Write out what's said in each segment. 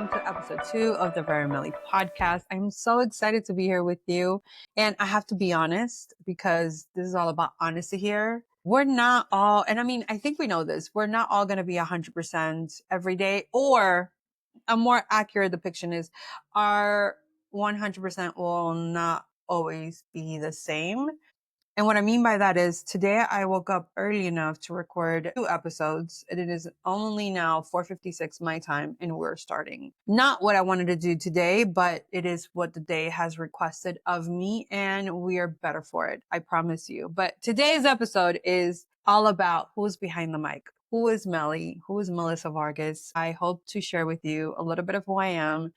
welcome to episode 2 of the Very Meli podcast. I'm so excited to be here with you. And I have to be honest because this is all about honesty here. We're not all, and I mean, I think we know this, we're not all going to be 100% every day, or a more accurate depiction is our 100% will not always be the same. And what I mean by that is today I woke up early enough to record 2 episodes. And it is only now 4:56 my time and we're starting. Not what I wanted to do today, but it is what the day has requested of me and we are better for it. I promise you. But today's episode is all about who's behind the mic. Who is Meli? Who is Melissa Vargas? I hope to share with you a little bit of who I am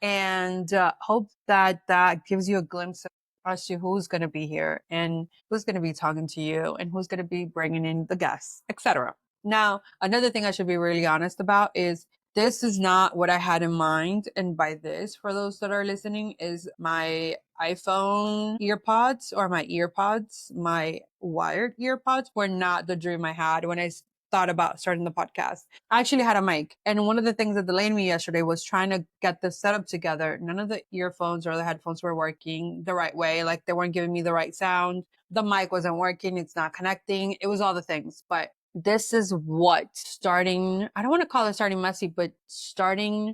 and hope that that gives you a glimpse as to who's going to be here and who's going to be talking to you and who's going to be bringing in the guests, etc. Now, another thing I should be really honest about is this is not what I had in mind. And by this, for those that are listening, is my iPhone earpods or my earpods, my wired earpods were not the dream I had when I thought about starting the podcast. I actually had a mic. And one of the things that delayed me yesterday was trying to get the setup together. None of the earphones or the headphones were working the right way. Like they weren't giving me the right sound. The mic wasn't working. It's not connecting. It was all the things. But this is what starting, I don't want to call it starting messy, but starting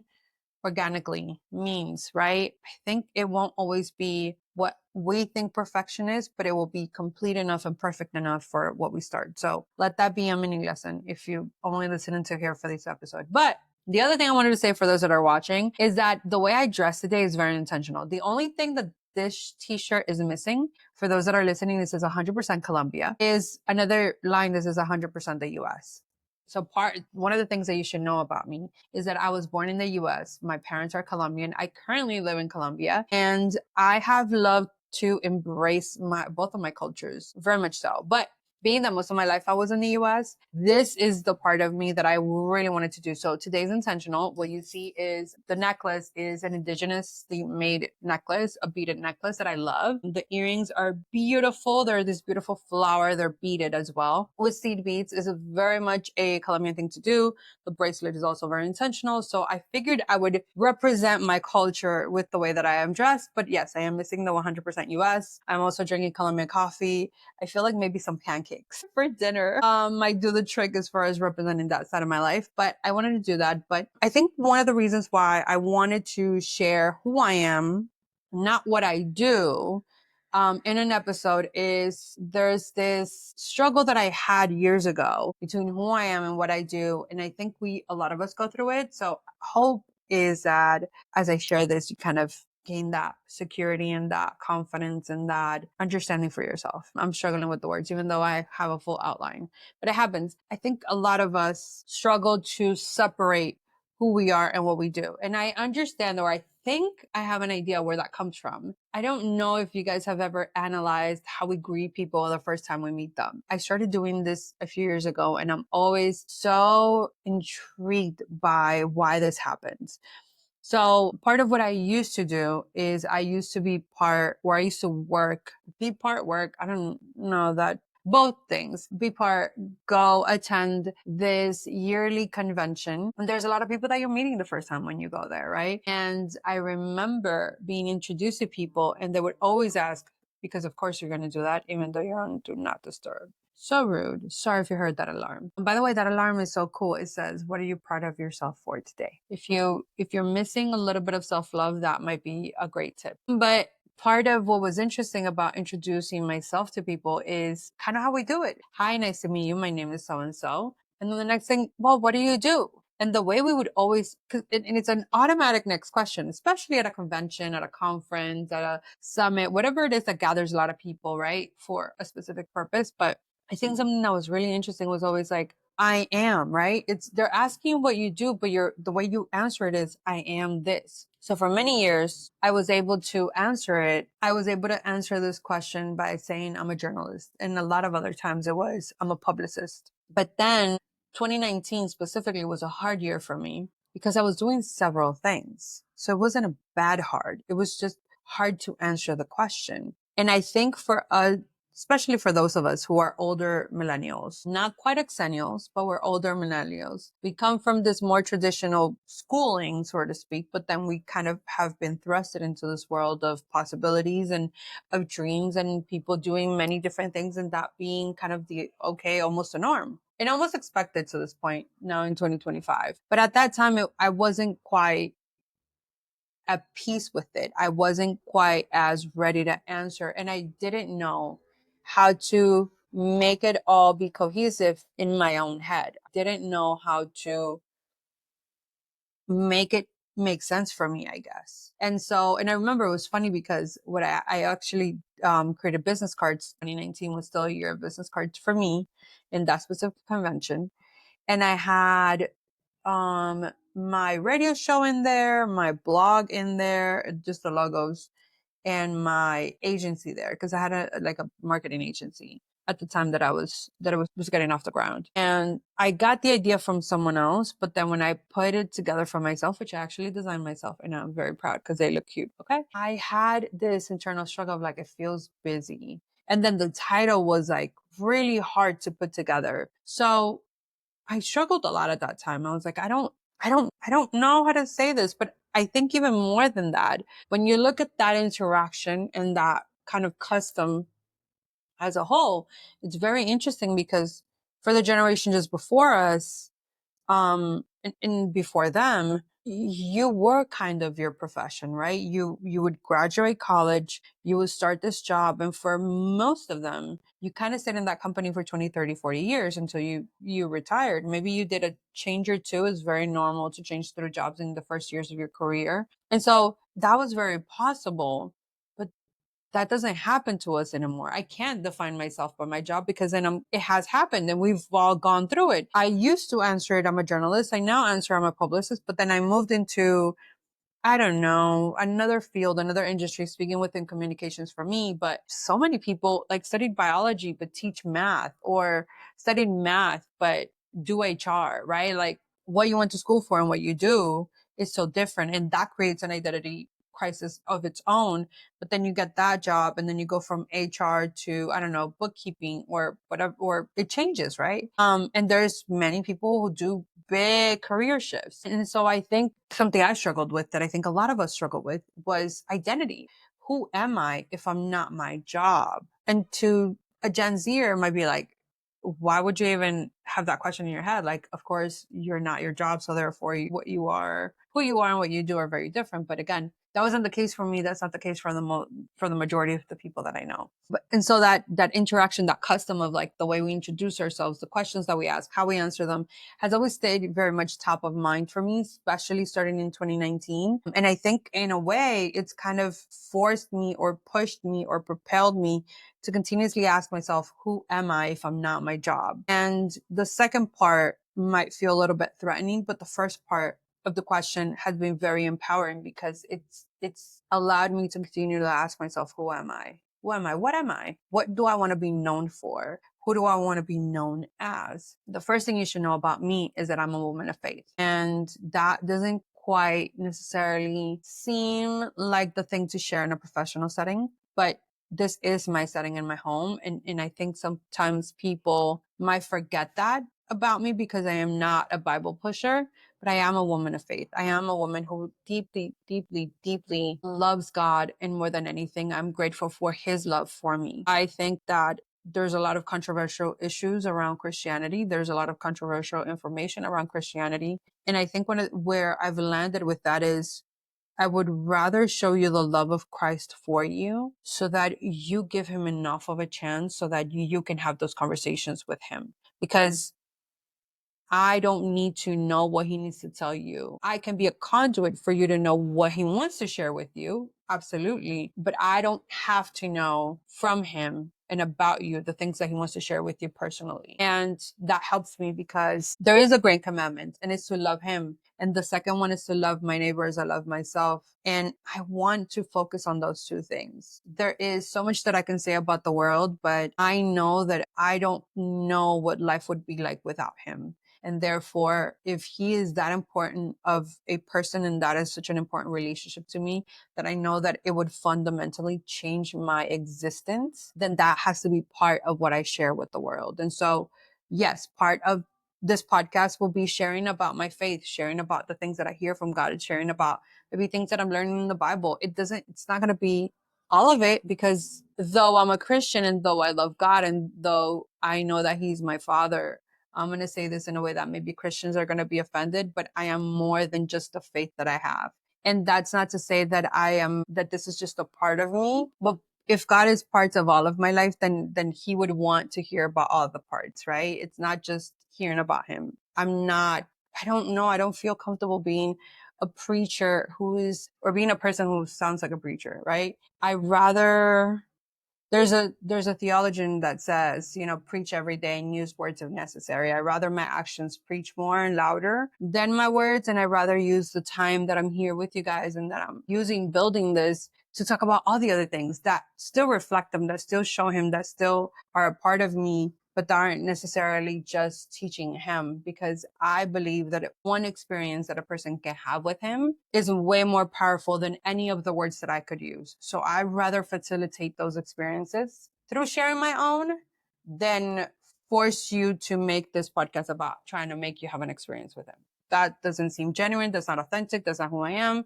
organically means, right? I think it won't always be what we think perfection is, but it will be complete enough and perfect enough for what we start. So let that be a mini lesson if you only listen to here for this episode. But the other thing I wanted to say for those that are watching is that the way I dress today is very intentional. The only thing that this t-shirt is missing, for those that are listening, this is 100% Colombia, is another line. This is 100% the US. So one of the things that you should know about me is that I was born in the US. My parents are Colombian. I currently live in Colombia and I have loved to embrace both of my cultures, very much so. But being that most of my life I was in the US, this is the part of me that I really wanted to do. So today's intentional. What you see is the necklace is an indigenously made necklace, a beaded necklace that I love. The earrings are beautiful. They're this beautiful flower. They're beaded as well. With seed beads is very much a Colombian thing to do. The bracelet is also very intentional. So I figured I would represent my culture with the way that I am dressed. But yes, I am missing the 100% US. I'm also drinking Colombian coffee. I feel like maybe some pancakes for dinner might do the trick as far as representing that side of my life. But I wanted to do that. But I think one of the reasons why I wanted to share who I am, not what I do, in an episode is there's this struggle that I had years ago between who I am and what I do. And I think a lot of us go through it. So hope is that as I share this, you kind of gain that security and that confidence and that understanding for yourself. I'm struggling with the words, even though I have a full outline, but it happens. I think a lot of us struggle to separate who we are and what we do. And I understand, or I think I have an idea where that comes from. I don't know if you guys have ever analyzed how we greet people the first time we meet them. I started doing this a few years ago and I'm always so intrigued by why this happens. So part of what I used to do is I used to be part where I used to work, be part work. I don't know that both things, be part, go attend this yearly convention. And there's a lot of people that you're meeting the first time when you go there, right? And I remember being introduced to people and they would always ask, because of course you're going to do that, even though you're on do not disturb. So rude. Sorry if you heard that alarm. And by the way, that alarm is so cool. It says, what are you proud of yourself for today? If you're missing a little bit of self-love, that might be a great tip. But part of what was interesting about introducing myself to people is kind of how we do it. Hi, nice to meet you. My name is so-and-so. And then the next thing, well, what do you do? And the way we would always, and it's an automatic next question, especially at a convention, at a conference, at a summit, whatever it is that gathers a lot of people, right? For a specific purpose. But I think something that was really interesting was always like, I am, right? They're asking what you do, but the way you answer it is, I am this. So for many years, I was able to answer it. I was able to answer this question by saying I'm a journalist. And a lot of other times it was, I'm a publicist. But then 2019 specifically was a hard year for me because I was doing several things. So it wasn't a bad hard. It was just hard to answer the question. And I think for us, especially for those of us who are older millennials, not quite exennials, but we're older millennials. We come from this more traditional schooling, so to speak, but then we kind of have been thrusted into this world of possibilities and of dreams and people doing many different things, and that being kind of the okay, almost a norm and almost expected to this point now in 2025. But at that time, I wasn't quite at peace with it. I wasn't quite as ready to answer, and I didn't know how to make it all be cohesive in my own head. I didn't know how to make it make sense for me, I guess. And so, and I remember it was funny because what I actually created business cards. 2019 was still a year of business cards for me in that specific convention. And I had my radio show in there, my blog in there, just the logos, and my agency there because I had a marketing agency at the time that was getting off the ground. And I got the idea from someone else, but then when I put it together for myself, which I actually designed myself, and I'm very proud because they look cute. Okay. I had this internal struggle of like, it feels busy. And then the title was like really hard to put together. So I struggled a lot at that time. I was like, I don't know how to say this, but I think even more than that, when you look at that interaction and that kind of custom as a whole, it's very interesting because for the generation just before us, and before them, you were kind of your profession, right? You would graduate college, you would start this job, and for most of them, you kind of stayed in that company for 20, 30, 40 years until you retired. Maybe you did a change or two. It's very normal to change through jobs in the first years of your career. And so that was very possible. But that doesn't happen to us anymore. I can't define myself by my job because then it has happened and we've all gone through it. I used to answer it, I'm a journalist. I now answer, I'm a publicist, but then I moved into, I don't know, another field, another industry, speaking within communications for me. But so many people like studied biology, but teach math, or studied math, but do HR, right? Like what you went to school for and what you do is so different. And that creates an identity crisis of its own. But then you get that job and then you go from HR to, I don't know, bookkeeping or whatever, or it changes, right? And there's many people who do big career shifts. And so I think something I struggled with that I think a lot of us struggled with was identity. Who am I if I'm not my job? And to a Gen Zer might be like, why would you even have that question in your head? Like, of course, you're not your job. So therefore, what you are, who you are and what you do are very different. But again, that wasn't the case for me. That's not the case for for the majority of the people that I know. And so that interaction, that custom of like the way we introduce ourselves, the questions that we ask, how we answer them, has always stayed very much top of mind for me, especially starting in 2019. And I think in a way, it's kind of forced me or pushed me or propelled me to continuously ask myself, who am I if I'm not my job? And the second part might feel a little bit threatening, but the first part of the question has been very empowering because it's allowed me to continue to ask myself, who am I? Who am I? What am I? What do I want to be known for? Who do I want to be known as? The first thing you should know about me is that I'm a woman of faith. And that doesn't quite necessarily seem like the thing to share in a professional setting, but this is my setting in my home. And I think sometimes people might forget that about me because I am not a Bible pusher, but I am a woman of faith. I am a woman who deeply, deeply, deeply loves God. And more than anything, I'm grateful for his love for me. I think that there's a lot of controversial issues around Christianity. There's a lot of controversial information around Christianity. And I think where I've landed with that is I would rather show you the love of Christ for you so that you give him enough of a chance so that you can have those conversations with him. Because I don't need to know what he needs to tell you. I can be a conduit for you to know what he wants to share with you. Absolutely. But I don't have to know from him and about you the things that he wants to share with you personally. And that helps me because there is a great commandment, and it's to love him. And the second one is to love my neighbor as I love myself. And I want to focus on those two things. There is so much that I can say about the world, but I know that I don't know what life would be like without him. And therefore, if he is that important of a person and that is such an important relationship to me, that I know that it would fundamentally change my existence, then that has to be part of what I share with the world. And so, yes, part of this podcast will be sharing about my faith, sharing about the things that I hear from God, and sharing about maybe things that I'm learning in the Bible. It's not going to be all of it, because though I'm a Christian and though I love God and though I know that he's my father, I'm going to say this in a way that maybe Christians are going to be offended, but I am more than just the faith that I have. And that's not to say that that this is just a part of me, but if God is parts of all of my life, then he would want to hear about all the parts, right? It's not just hearing about him. I don't know. I don't feel comfortable being a preacher or being a person who sounds like a preacher, right? There's a theologian that says, preach every day and use words if necessary. I rather my actions preach more and louder than my words. And I rather use the time that I'm here with you guys and that I'm using building this to talk about all the other things that still reflect him, that still show him, that still are a part of me, but that aren't necessarily just teaching him, because I believe that one experience that a person can have with him is way more powerful than any of the words that I could use. So I'd rather facilitate those experiences through sharing my own than force you to make this podcast about trying to make you have an experience with him. That doesn't seem genuine. That's not authentic. That's not who I am.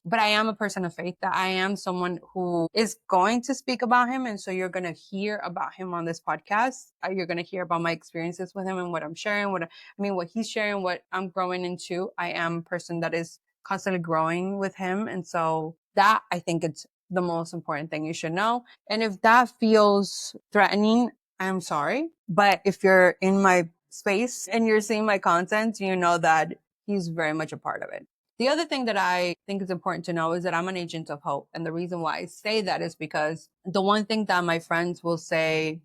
But I am a person of faith, that I am someone who is going to speak about him. And so you're going to hear about him on this podcast. You're going to hear about my experiences with him and what I'm sharing, what he's sharing, what I'm growing into. I am a person that is constantly growing with him. And so that, I think, it's the most important thing you should know. And if that feels threatening, I'm sorry. But if you're in my space and you're seeing my content, you know that he's very much a part of it. The other thing that I think is important to know is that I'm an agent of hope. And the reason why I say that is because the one thing that my friends will say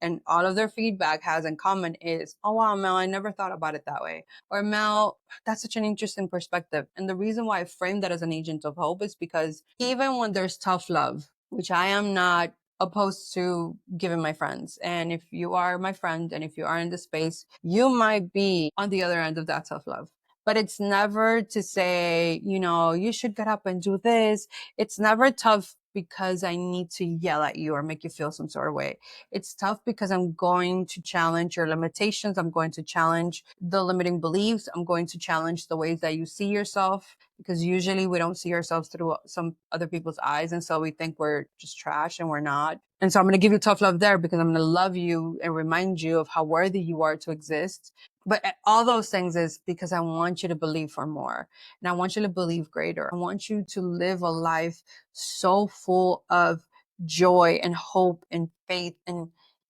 and all of their feedback has in common is, oh, wow, Mel, I never thought about it that way. Or Mel, that's such an interesting perspective. And the reason why I frame that as an agent of hope is because even when there's tough love, which I am not opposed to giving my friends. And if you are my friend and if you are in the space, you might be on the other end of that tough love. But it's never to say, you should get up and do this. It's never tough because I need to yell at you or make you feel some sort of way. It's tough because I'm going to challenge your limitations. I'm going to challenge the limiting beliefs. I'm going to challenge the ways that you see yourself, because usually we don't see ourselves through some other people's eyes. And so we think we're just trash and we're not. And so I'm going to give you tough love there because I'm going to love you and remind you of how worthy you are to exist. But all those things is because I want you to believe for more. And I want you to believe greater. I want you to live a life so full of joy and hope and faith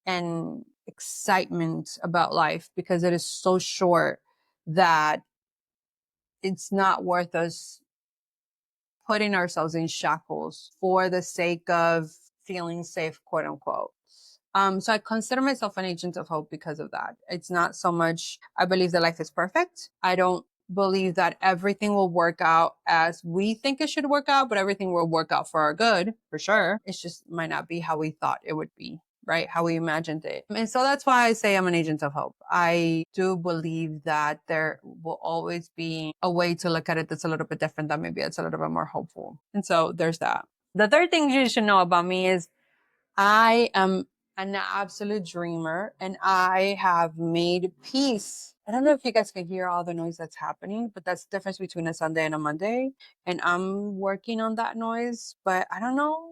and excitement about life, because it is so short that it's not worth us putting ourselves in shackles for the sake of feeling safe, quote unquote. So I consider myself an agent of hope because of that. It's not so much, I believe that life is perfect. I don't believe that everything will work out as we think it should work out, but everything will work out for our good, for sure. It's just might not be how we thought it would be, right? How we imagined it. And so that's why I say I'm an agent of hope. I do believe that there will always be a way to look at it that's a little bit different, that maybe it's a little bit more hopeful. And so there's that. The third thing you should know about me is I am an absolute dreamer and I have made peace. I don't know if you guys can hear all the noise that's happening, but that's the difference between a Sunday and a Monday. And I'm working on that noise, but I don't know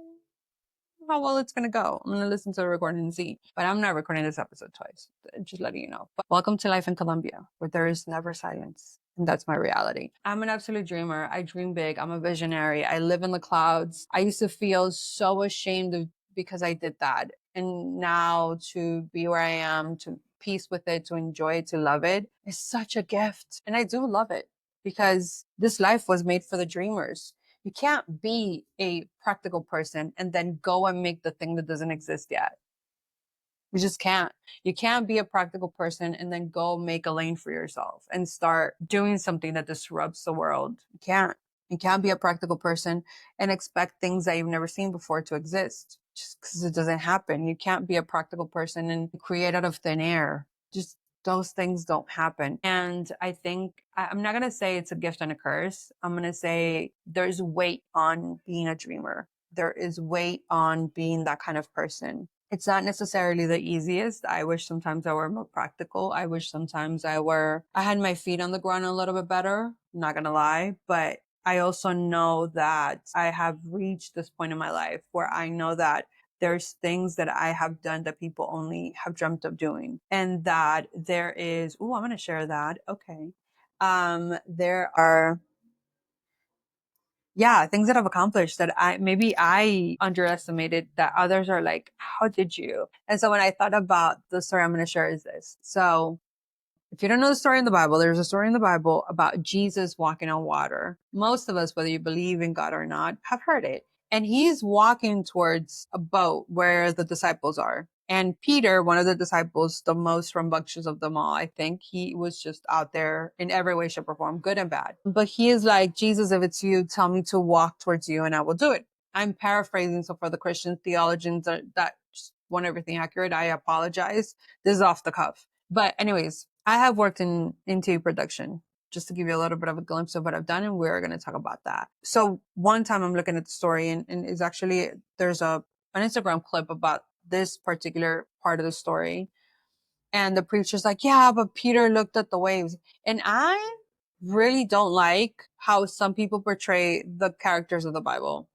how well it's going to go. I'm going to listen to the recording and see, but I'm not recording this episode twice. Just letting you know. But welcome to life in Colombia, where there is never silence. And that's my reality. I'm an absolute dreamer. I dream big. I'm a visionary. I live in the clouds. I used to feel so ashamed of because I did that. And now to be where I am, to peace with it, to enjoy it, to love it, is such a gift. And I do love it because this life was made for the dreamers. You can't be a practical person and then go and make the thing that doesn't exist yet. You just can't. You can't be a practical person and then go make a lane for yourself and start doing something that disrupts the world. You can't. You can't be a practical person and expect things that you've never seen before to exist just because it doesn't happen. You can't be a practical person and create out of thin air. Just those things don't happen. And I think I'm not going to say it's a gift and a curse. I'm going to say there's weight on being a dreamer. There is weight on being that kind of person. It's not necessarily the easiest. I wish sometimes I were more practical. I wish sometimes I had my feet on the ground a little bit better. I'm not going to lie, but I also know that I have reached this point in my life where I know that there's things that I have done that people only have dreamt of doing. And that there is, I'm going to share that. Okay. There are, things that I've accomplished that I underestimated that others are like, how did you? And so when I thought about the story I'm going to share is this. So if you don't know the story in the Bible, there's a story in the Bible about Jesus walking on water. Most of us, whether you believe in God or not, have heard it. And he's walking towards a boat where the disciples are. And Peter, one of the disciples, the most rambunctious of them all, I think, he was just out there in every way, shape, or form, good and bad. But he is like, Jesus, if it's you, tell me to walk towards you and I will do it. I'm paraphrasing. So for the Christian theologians that just want everything accurate, I apologize. This is off the cuff. But anyways, I have worked in TV production, just to give you a little bit of a glimpse of what I've done, and we're going to talk about that. So one time I'm looking at the story, and it's actually, there's an Instagram clip about this particular part of the story. And the preacher's like, yeah, but Peter looked at the waves. And I really don't like how some people portray the characters of the Bible.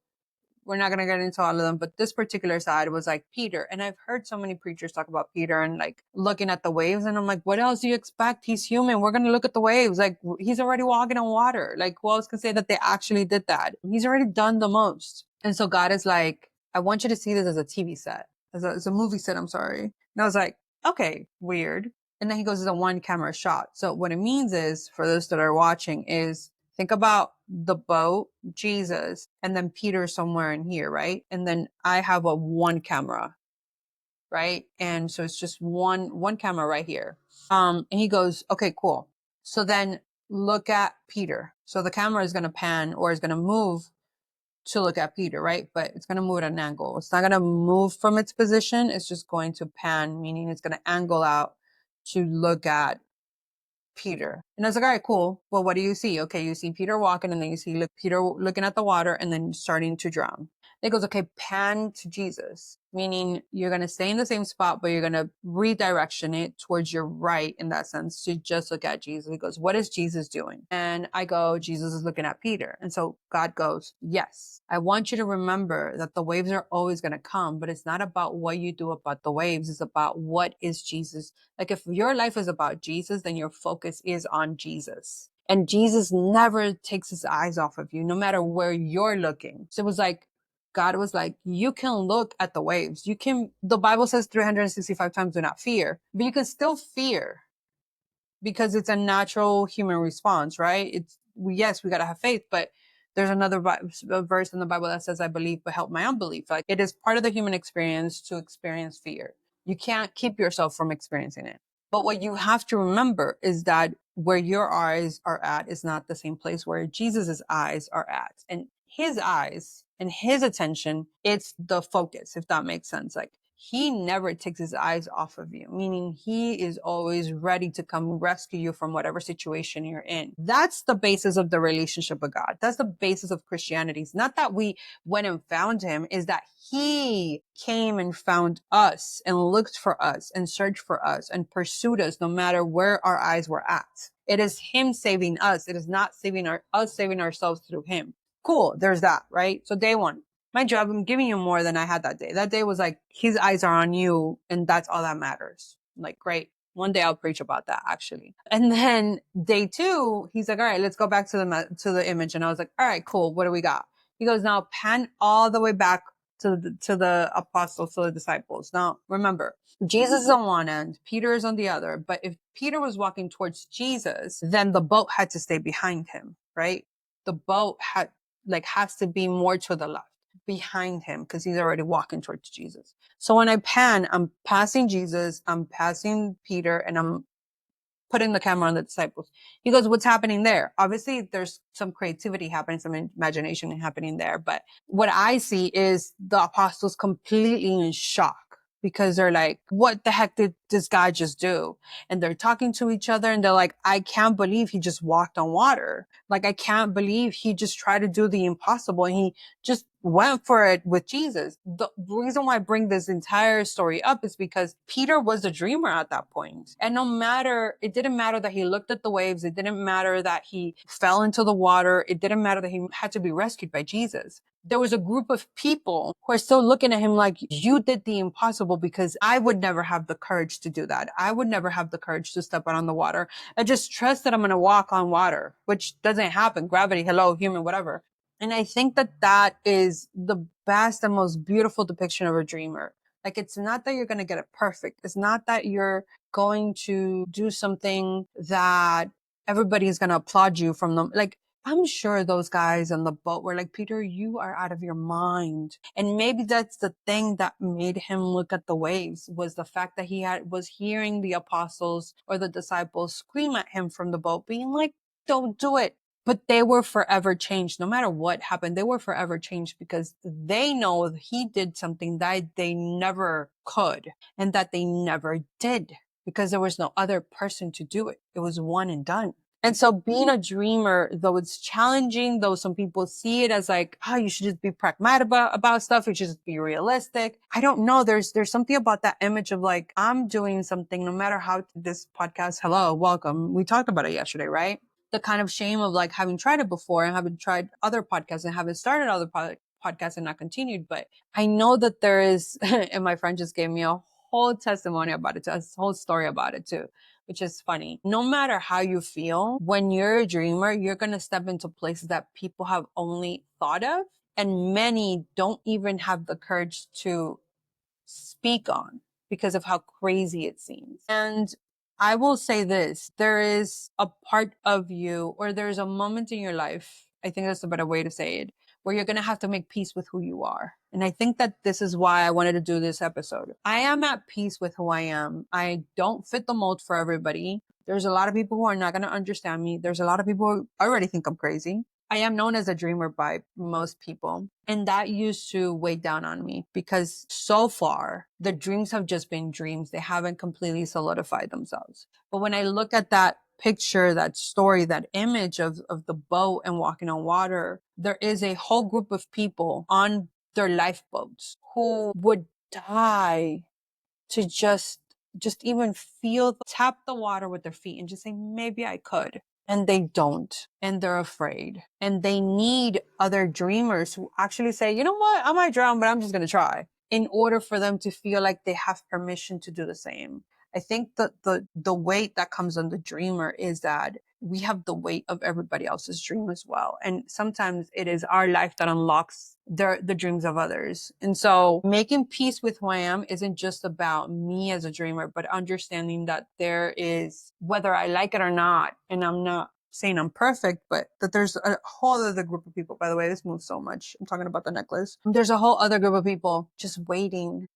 We're not going to get into all of them, but this particular side was like Peter. And I've heard so many preachers talk about Peter and like looking at the waves. And I'm like, what else do you expect? He's human. We're going to look at the waves. Like he's already walking on water. Like who else can say that they actually did that? He's already done the most. And so God is like, I want you to see this as a TV set, as a movie set. I'm sorry. And I was like, okay, weird. And then he goes, it's a one camera shot. So what it means is, for those that are watching, is think about the boat, Jesus, and then Peter somewhere in here, right? And then I have a one camera, right? And so it's just one camera right here. And he goes, okay, cool. So then look at Peter. So the camera is going to pan or is going to move to look at Peter, right? But it's going to move at an angle. It's not going to move from its position. It's just going to pan, meaning it's going to angle out to look at Peter. And I was like, all right, cool. Well, what do you see? Okay, you see Peter walking, and then you see Peter looking at the water and then starting to drown. It goes, okay, pan to Jesus, meaning you're going to stay in the same spot, but you're going to redirection it towards your right in that sense to just look at Jesus. He goes, what is Jesus doing? And I go, Jesus is looking at Peter. And so God goes, yes, I want you to remember that the waves are always going to come, but it's not about what you do about the waves. It's about what is Jesus. Like if your life is about Jesus, then your focus is on Jesus. And Jesus never takes his eyes off of you, no matter where you're looking. So it was like, God was like, you can look at the waves. The Bible says 365 times do not fear, but you can still fear because it's a natural human response, right? Yes, we got to have faith, but there's another verse in the Bible that says, I believe, but help my unbelief. Like it is part of the human experience to experience fear. You can't keep yourself from experiencing it. But what you have to remember is that where your eyes are at is not the same place where Jesus's eyes are at. And his eyes and his attention, it's the focus, if that makes sense. Like he never takes his eyes off of you, meaning he is always ready to come rescue you from whatever situation you're in. That's the basis of the relationship with God. That's the basis of Christianity. It's not that we went and found him, is that he came and found us and looked for us and searched for us and pursued us no matter where our eyes were at. It is him saving us. It is not us saving ourselves through him. Cool. There's that, right? So day one. My job, I'm giving you more than I had that day. That day was like, his eyes are on you, and that's all that matters. I'm like, great. One day I'll preach about that, actually. And then day two, he's like, all right, let's go back to the image. And I was like, all right, cool. What do we got? He goes, now pan all the way back to the apostles, to the disciples. Now, remember, Jesus is on one end, Peter is on the other. But if Peter was walking towards Jesus, then the boat had to stay behind him, right? The boat has to be more to the left, behind him, because he's already walking towards Jesus. So when I pan, I'm passing Jesus, I'm passing Peter, and I'm putting the camera on the disciples. He goes, what's happening there? Obviously, there's some creativity happening, some imagination happening there. But what I see is the apostles completely in shock. because they're like, what the heck did this guy just do? And they're talking to each other and they're like, I can't believe he just walked on water. Like, I can't believe he just tried to do the impossible and he just went for it with Jesus. The reason why I bring this entire story up is because Peter was a dreamer at that point. And it didn't matter that he looked at the waves. It didn't matter that he fell into the water. It didn't matter that he had to be rescued by Jesus. There was a group of people who are still looking at him like, you did the impossible, because I would never have the courage to do that. I would never have the courage to step out on the water and just trust that I'm going to walk on water, which doesn't happen. Gravity, hello, human, whatever. And I think that that is the best and most beautiful depiction of a dreamer. Like, it's not that you're going to get it perfect. It's not that you're going to do something that everybody's going to applaud you from them. Like, I'm sure those guys on the boat were like, Peter, you are out of your mind. And maybe that's the thing that made him look at the waves, was the fact that was hearing the apostles or the disciples scream at him from the boat, being like, don't do it. But they were forever changed. No matter what happened, they were forever changed because they know he did something that they never could and that they never did, because there was no other person to do it. It was one and done. And so being a dreamer, though it's challenging, though some people see it as like, oh, you should just be pragmatic about stuff. You should just be realistic. I don't know. There's something about that image of like, I'm doing something no matter how this podcast, hello, welcome. We talked about it yesterday, right? The kind of shame of like having tried it before and having tried other podcasts and having started other podcasts and not continued. But I know that there is, and my friend just gave me a whole testimony about it, a whole story about it too, which is funny. No matter how you feel, when you're a dreamer, you're going to step into places that people have only thought of. And many don't even have the courage to speak on because of how crazy it seems. And I will say this, there is a part of you, or there's a moment in your life, I think that's a better way to say it, where you're going to have to make peace with who you are. And I think that this is why I wanted to do this episode. I am at peace with who I am. I don't fit the mold for everybody. There's a lot of people who are not going to understand me. There's a lot of people who already think I'm crazy. I am known as a dreamer by most people. And that used to weigh down on me because so far the dreams have just been dreams. They haven't completely solidified themselves. But when I look at that picture, that story, that image of the boat and walking on water, there is a whole group of people on their lifeboats who would die to just even tap the water with their feet and just say, maybe I could. And they don't. And they're afraid. And they need other dreamers who actually say, you know what? I might drown, but I'm just going to try, in order for them to feel like they have permission to do the same. I think that the weight that comes on the dreamer is that we have the weight of everybody else's dream as well. And sometimes it is our life that unlocks the dreams of others. And so making peace with who I am isn't just about me as a dreamer, but understanding that there is, whether I like it or not, and I'm not saying I'm perfect, but that there's a whole other group of people. By the way, this moves so much. I'm talking about the necklace. There's a whole other group of people just waiting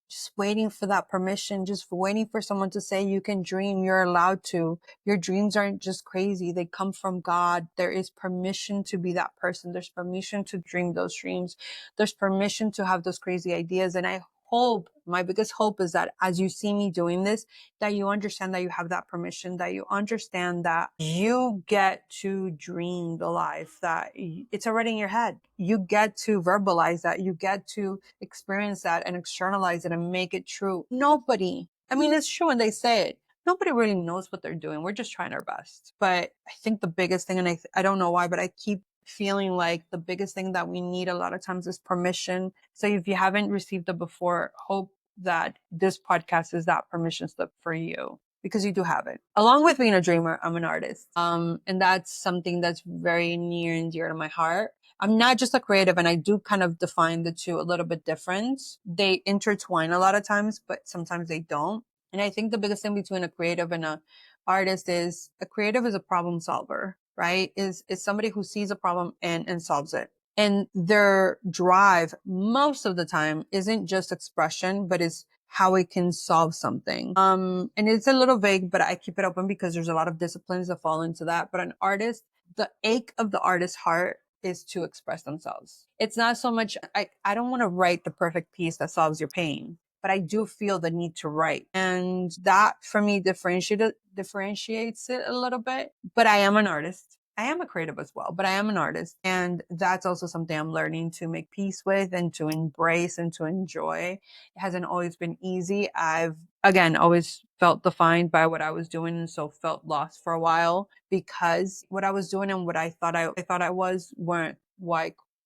for that permission, just waiting for someone to say, you can dream, you're allowed to. Your dreams aren't just crazy. They come from God. There is permission to be that person. There's permission to dream those dreams. There's permission to have those crazy ideas. And my biggest hope is that as you see me doing this, that you understand that you have that permission, that you understand that you get to dream the life that it's already in your head. You get to verbalize that. You get to experience that and externalize it and make it true. It's true when they say it. Nobody really knows what they're doing. We're just trying our best. But I think the biggest thing, and I don't know why, but I keep feeling like the biggest thing that we need a lot of times is permission. So if you haven't received it before, hope that this podcast is that permission slip for you, because you do have it. Along with being a dreamer, I'm an artist. And that's something that's very near and dear to my heart. I'm not just a creative, and I do kind of define the two a little bit different. They intertwine a lot of times, but sometimes they don't. And I think the biggest thing between a creative and a artist is a creative is a problem solver, right? Is somebody who sees a problem and solves it. And their drive most of the time isn't just expression, but is how it can solve something. And it's a little vague, but I keep it open because there's a lot of disciplines that fall into that. But an artist, the ache of the artist's heart is to express themselves. It's not so much, I don't want to write the perfect piece that solves your pain. but I do feel the need to write. And that for me differentiates it a little bit. But I am an artist. I am a creative as well, but I am an artist. And that's also something I'm learning to make peace with and to embrace and to enjoy. It hasn't always been easy. I've, again, always felt defined by what I was doing, and so felt lost for a while because what I was doing and what I thought I was weren't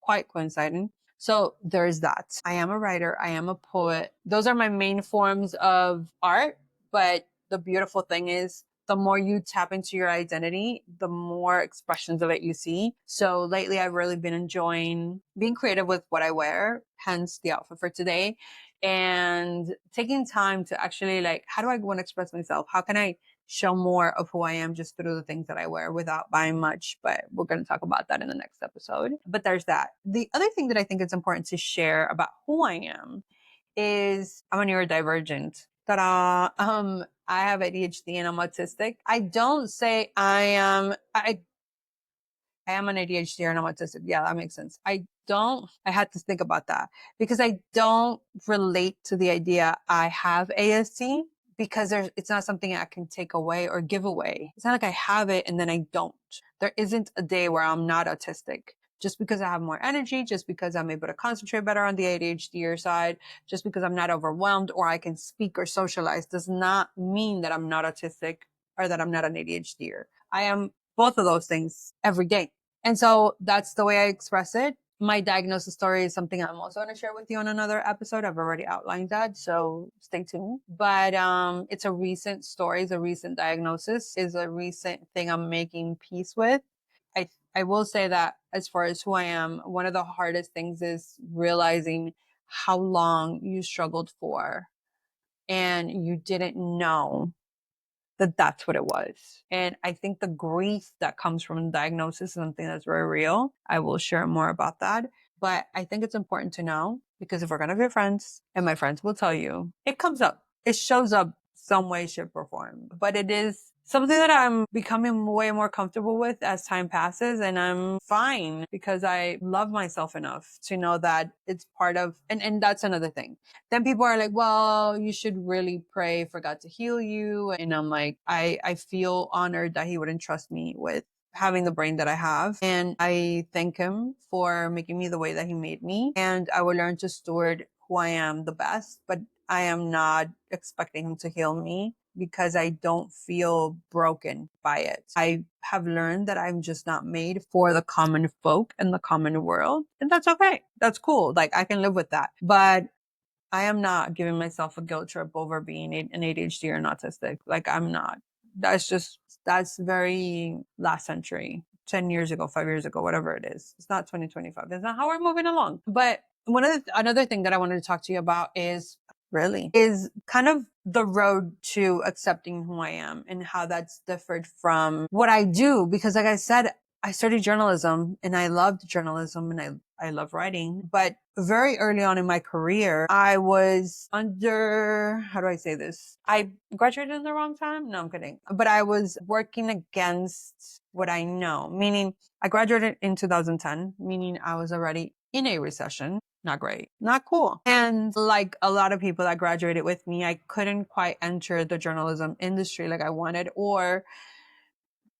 quite coinciding. So there's that. I am a writer. I am a poet. Those are my main forms of art. But the beautiful thing is, the more you tap into your identity, the more expressions of it you see. So lately, I've really been enjoying being creative with what I wear, hence the outfit for today, and taking time to actually like, how do I want to express myself? How can I show more of who I am just through the things that I wear without buying much? But we're going to talk about that in the next episode. But there's that. The other thing that I think it's important to share about who I am is I'm a neurodivergent. Ta-da! I have ADHD and I'm autistic. I don't say I am an ADHD and I'm autistic. Yeah, that makes sense. I had to think about that because I don't relate to the idea I have ASD because it's not something I can take away or give away. It's not like I have it and then I don't. There isn't a day where I'm not autistic. Just because I have more energy, just because I'm able to concentrate better on the ADHD side, just because I'm not overwhelmed or I can speak or socialize does not mean that I'm not autistic or that I'm not an ADHDer. I am both of those things every day. And so that's the way I express it. My diagnosis story is something I'm also going to share with you on another episode. I've already outlined that, so stay tuned. But it's a recent story, it's a recent diagnosis, is a recent thing I'm making peace with. I will say that as far as who I am, one of the hardest things is realizing how long you struggled for and you didn't know that that's what it was. And I think the grief that comes from the diagnosis is something that's very real. I will share more about that. But I think it's important to know because if we're going to be friends, and my friends will tell you, it comes up, it shows up some way, shape, or form. But it is something that I'm becoming way more comfortable with as time passes. And I'm fine because I love myself enough to know that it's part of, and that's another thing. Then people are like, well, you should really pray for God to heal you. And I'm like, I feel honored that he wouldn't trust me with having the brain that I have. And I thank him for making me the way that he made me. And I will learn to steward who I am the best, but I am not expecting him to heal me because I don't feel broken by it. I have learned that I'm just not made for the common folk and the common world. And that's okay. That's cool. Like I can live with that. But I am not giving myself a guilt trip over being an ADHD or an autistic. Like I'm not. That's very last century, 10 years ago, 5 years ago, whatever it is. It's not 2025. It's not how we're moving along. But another thing that I wanted to talk to you about is kind of the road to accepting who I am and how that's differed from what I do. Because like I said, I studied journalism and I loved journalism and I love writing. But very early on in my career, I was how do I say this? I graduated in the wrong time. No, I'm kidding. But I was working against what I know, meaning I graduated in 2010, meaning I was already in a recession. Not great, not cool. And like a lot of people that graduated with me, I couldn't quite enter the journalism industry like I wanted, or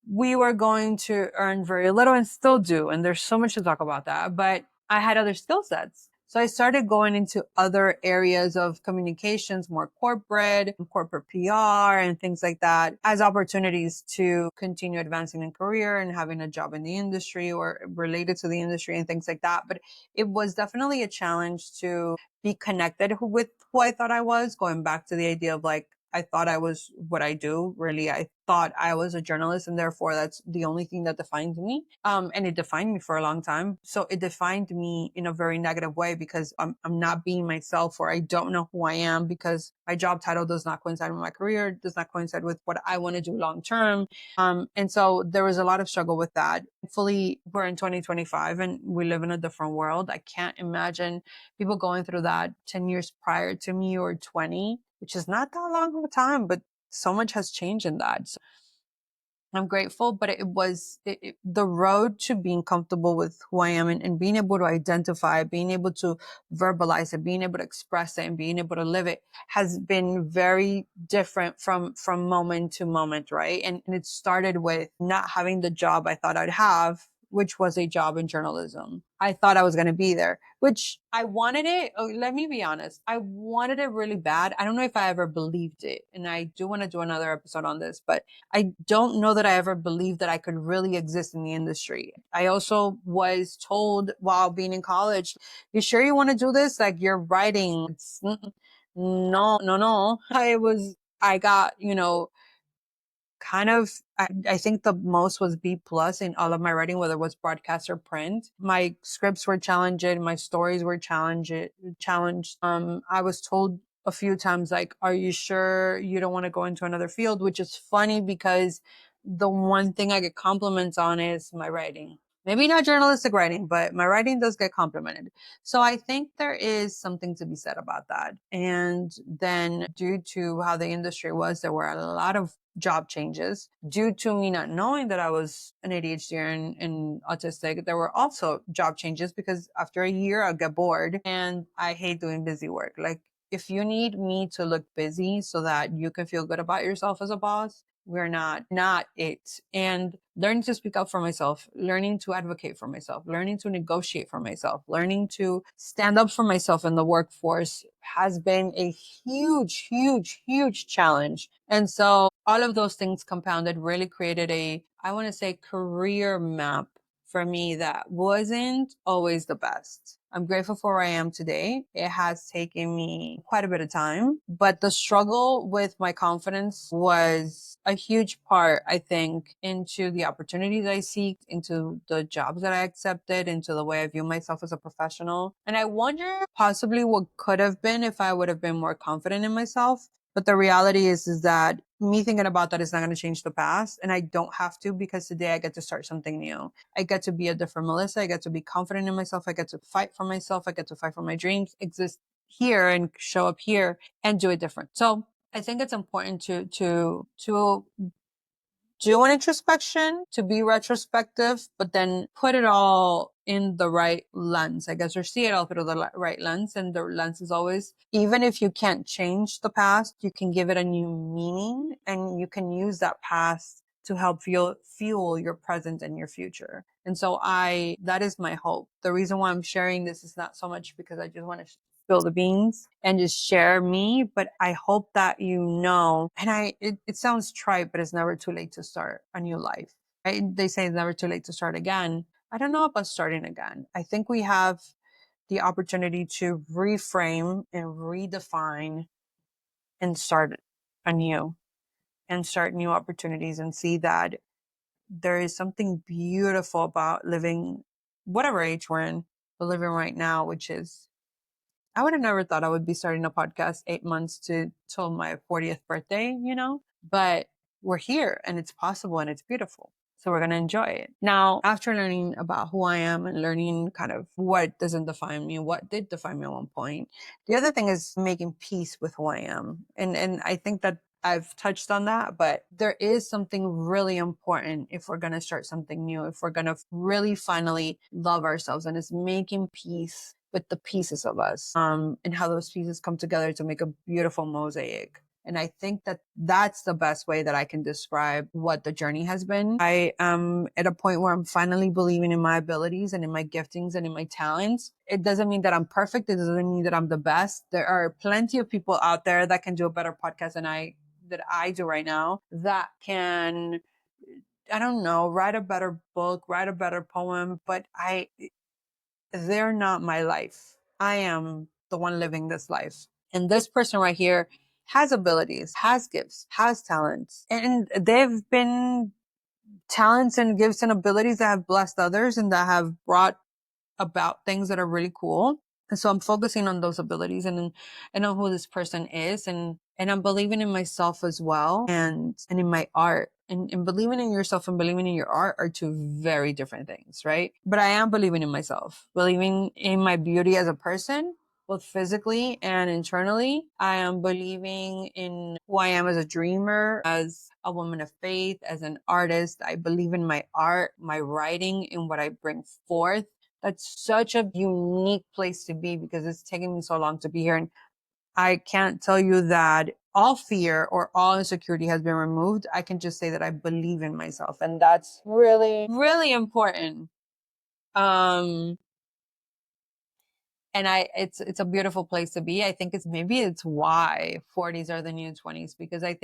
we were going to earn very little and still do. And there's so much to talk about that, but I had other skill sets. So I started going into other areas of communications, more corporate PR and things like that as opportunities to continue advancing in career and having a job in the industry or related to the industry and things like that. But it was definitely a challenge to be connected with who I thought I was, going back to the idea of like, I thought I was what I do. Really, I thought I was a journalist and therefore that's the only thing that defined me. And it defined me for a long time. So it defined me in a very negative way because I'm not being myself or I don't know who I am because my job title does not coincide with my career, does not coincide with what I want to do long term. And so there was a lot of struggle with that. Hopefully we're in 2025 and we live in a different world. I can't imagine people going through that 10 years prior to me or 20, which is not that long of a time, but so much has changed in that. So I'm grateful, but the road to being comfortable with who I am and being able to identify, being able to verbalize it, being able to express it and being able to live it has been very different from moment to moment, right? And it started with not having the job I thought I'd have, which was a job in journalism. I thought I was going to be there, which I wanted it. Oh, let me be honest. I wanted it really bad. I don't know if I ever believed it. And I do want to do another episode on this, but I don't know that I ever believed that I could really exist in the industry. I also was told while being in college, you sure you want to do this? Like you're writing. No, no, no. I got, kind of, I think the most was B plus in all of my writing, whether it was broadcast or print. My scripts were challenging. My stories were challenged. I was told a few times, like, are you sure you don't want to go into another field? Which is funny because the one thing I get compliments on is my writing. Maybe not journalistic writing, but my writing does get complimented. So I think there is something to be said about that. And then due to how the industry was, there were a lot of job changes. Due to me not knowing that I was an ADHD and autistic, there were also job changes because after a year I'll get bored and I hate doing busy work. Like if you need me to look busy so that you can feel good about yourself as a boss, we're not it. And learning to speak up for myself, learning to advocate for myself, learning to negotiate for myself, learning to stand up for myself in the workforce has been a huge, huge, huge challenge. And so all of those things compounded really created I want to say, career map for me that wasn't always the best. I'm grateful for where I am today. It has taken me quite a bit of time, but the struggle with my confidence was a huge part, I think, into the opportunities I seek, into the jobs that I accepted, into the way I view myself as a professional. And I wonder possibly what could have been if I would have been more confident in myself. But the reality is that me thinking about that is not going to change the past. And I don't have to, because today I get to start something new. I get to be a different Melissa. I get to be confident in myself. I get to fight for myself. I get to fight for my dreams, exist here and show up here and do it different. So I think it's important to do an introspection, to be retrospective, but then put it all in the right lens, I guess, or see it all through the right lens. And the lens is always, even if you can't change the past, you can give it a new meaning and you can use that past to help fuel your present and your future. And so that is my hope. The reason why I'm sharing this is not so much because I just want to spill the beans and just share me, but I hope that and it sounds trite, but it's never too late to start a new life. Right? They say it's never too late to start again. I don't know about starting again. I think we have the opportunity to reframe and redefine and start anew and start new opportunities and see that there is something beautiful about living whatever age we're in, but living right now, which is I would have never thought I would be starting a podcast 8 months till my 40th birthday, but we're here and it's possible and it's beautiful. So we're going to enjoy it. Now, after learning about who I am and learning kind of what doesn't define me, what did define me at one point, the other thing is making peace with who I am. And I think that I've touched on that, but there is something really important if we're going to start something new, if we're going to really finally love ourselves, and it's making peace with the pieces of us, and how those pieces come together to make a beautiful mosaic. And I think that that's the best way that I can describe what the journey has been. I am at a point where I'm finally believing in my abilities and in my giftings and in my talents. It doesn't mean that I'm perfect. It doesn't mean that I'm the best. There are plenty of people out there that can do a better podcast than I do right now, that can, I don't know, write a better book, write a better poem, but they're not my life. I am the one living this life. And this person right here has abilities, has gifts, has talents. And they've been talents and gifts and abilities that have blessed others and that have brought about things that are really cool. And so I'm focusing on those abilities and on who this person is. And I'm believing in myself as well, and in my art. And believing in yourself and believing in your art are two very different things, right? But I am believing in myself, believing in my beauty as a person, both physically and internally. I am believing in who I am as a dreamer, as a woman of faith, as an artist. I believe in my art, my writing, and what I bring forth. That's such a unique place to be because it's taken me so long to be here. And I can't tell you that all fear or all insecurity has been removed. I can just say that I believe in myself. And that's really, really important. Um, and it's a beautiful place to be. I think it's why 40s are the new 20s, because I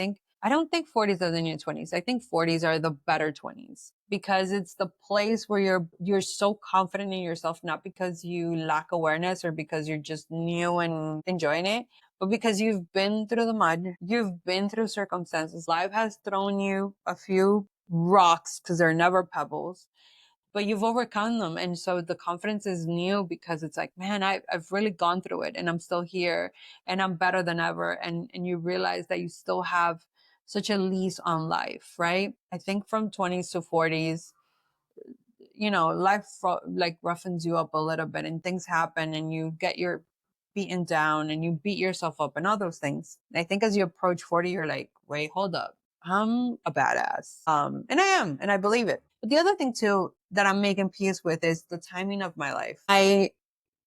don't think 40s are the new 20s. I think 40s are the better 20s, because it's the place where you're so confident in yourself, not because you lack awareness or because you're just new and enjoying it, but because you've been through the mud, you've been through circumstances. Life has thrown you a few rocks, because they're never pebbles, but you've overcome them. And so the confidence is new, because it's like, man, I've really gone through it and I'm still here and I'm better than ever. And you realize that you still have such a lease on life, right? I think from 20s to 40s, life like roughens you up a little bit and things happen and you get your beaten down and you beat yourself up and all those things. And I think as you approach 40, you're like, wait, hold up. I'm a badass. And I am, and I believe it. But the other thing too that I'm making peace with is the timing of my life. I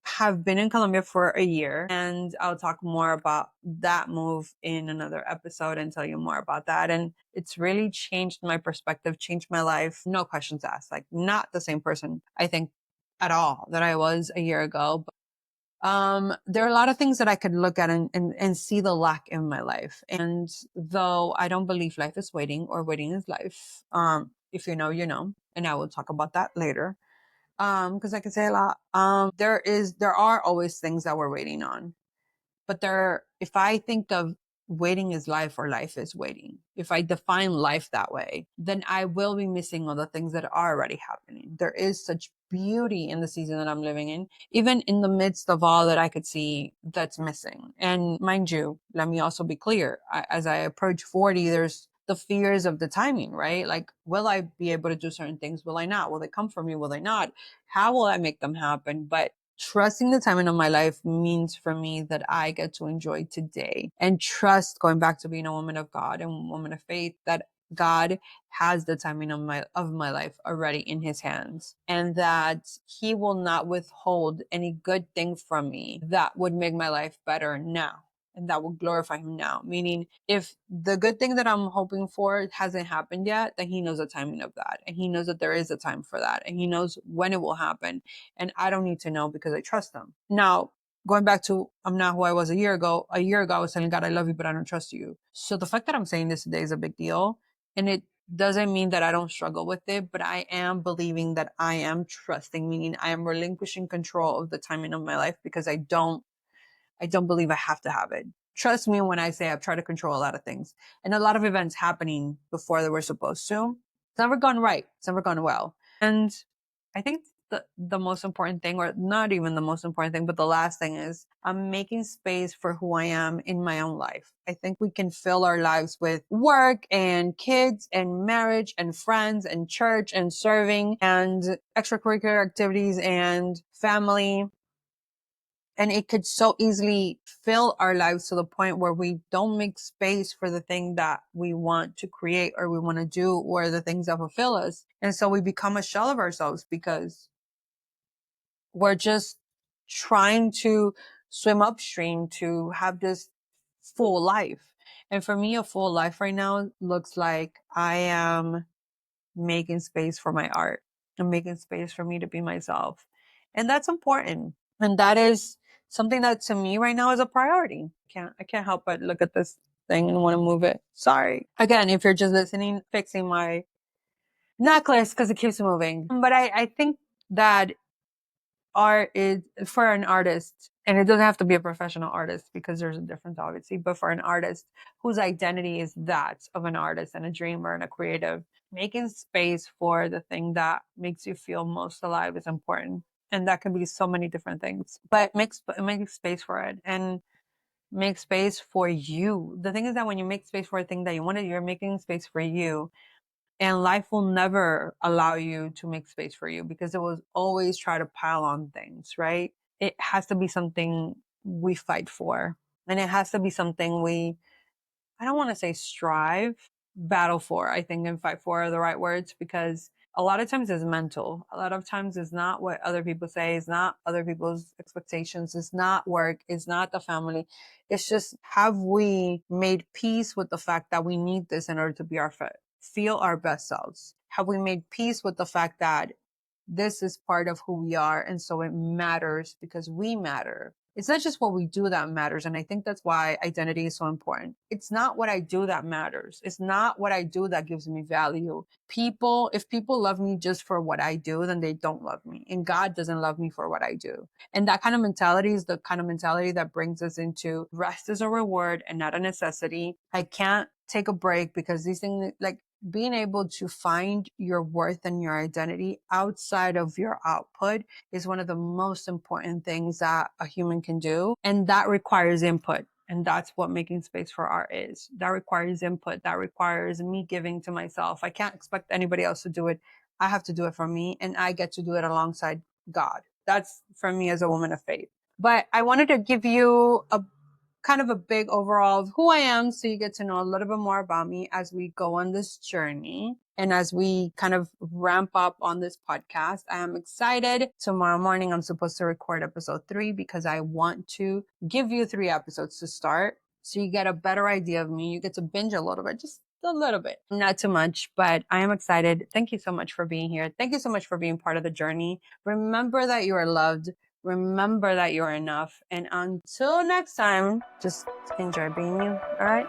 have been in Colombia for a year, and I'll talk more about that move in another episode and tell you more about that. And it's really changed my perspective, changed my life. No questions asked. Like, not the same person, I think, at all that I was a year ago. There are a lot of things that I could look at and see the lack in my life. And though I don't believe life is waiting or waiting is life, if you know, you know, and I will talk about that later. Because I could say a lot. There are always things that we're waiting on. But if I think of waiting is life or life is waiting, if I define life that way, then I will be missing all the things that are already happening. There is such beauty in the season that I'm living in, even in the midst of all that I could see that's missing. And mind you, let me also be clear, as I approach 40, there's the fears of the timing, right? Like, will I be able to do certain things? Will I not? Will they come from me? Will they not? How will I make them happen? But trusting the timing of my life means for me that I get to enjoy today and trust, going back to being a woman of God and woman of faith, that God has the timing of my life already in his hands, and that he will not withhold any good thing from me that would make my life better now and that will glorify him now. Meaning, if the good thing that I'm hoping for hasn't happened yet, then he knows the timing of that. And he knows that there is a time for that. And he knows when it will happen. And I don't need to know because I trust him. Now, going back to I'm not who I was a year ago. A year ago, I was telling God, I love you, but I don't trust you. So the fact that I'm saying this today is a big deal. And it doesn't mean that I don't struggle with it, but I am believing that I am trusting, meaning I am relinquishing control of the timing of my life, because I don't believe I have to have it. Trust me when I say I've tried to control a lot of things and a lot of events happening before they were supposed to. It's never gone right. It's never gone well. And I think the most important thing, or not even the most important thing, but the last thing is I'm making space for who I am in my own life. I think we can fill our lives with work and kids and marriage and friends and church and serving and extracurricular activities and family, and it could so easily fill our lives to the point where we don't make space for the thing that we want to create or we want to do, or the things that fulfill us. And so we become a shell of ourselves because we're just trying to swim upstream to have this full life. And for me, a full life right now looks like I am making space for my art and making space for me to be myself. And that's important. And that is something that to me right now is a priority. I can't help but look at this thing and want to move it. Sorry. Again, if you're just listening, fixing my necklace because it keeps moving. But I think that art is for an artist, and it doesn't have to be a professional artist because there's a difference obviously, but for an artist whose identity is that of an artist and a dreamer and a creative, making space for the thing that makes you feel most alive is important. And that can be so many different things, but make space for it and make space for you. The thing is that when you make space for a thing that you wanted, you're making space for you. And life will never allow you to make space for you because it will always try to pile on things, right? It has to be something we fight for. And it has to be something we, I don't want to say strive, battle for, I think, and fight for are the right words, because a lot of times it's mental. A lot of times it's not what other people say, it's not other people's expectations, it's not work, it's not the family. It's just, have we made peace with the fact that we need this in order to be feel our best selves? Have we made peace with the fact that this is part of who we are, and so it matters because we matter? It's not just what we do that matters. And I think that's why identity is so important. It's not what I do that matters. It's not what I do that gives me value. If people love me just for what I do, then they don't love me. And God doesn't love me for what I do. And that kind of mentality is the kind of mentality that brings us into rest as a reward and not a necessity. I can't take a break because these things, like being able to find your worth and your identity outside of your output, is one of the most important things that a human can do. And that requires input. And that's what making space for art is. That requires input. That requires me giving to myself. I can't expect anybody else to do it. I have to do it for me, and I get to do it alongside God. That's for me as a woman of faith. But I wanted to give you a kind of a big overall of who I am, so you get to know a little bit more about me as we go on this journey and as we kind of ramp up on this podcast. I am excited. Tomorrow morning, I'm supposed to record episode 3 because I want to give you 3 episodes to start, so you get a better idea of me. You get to binge a little bit, just a little bit, not too much, but I am excited. Thank you so much for being here. Thank you so much for being part of the journey. Remember that you are loved. Remember that you're enough. And until next time, just enjoy being you. All right?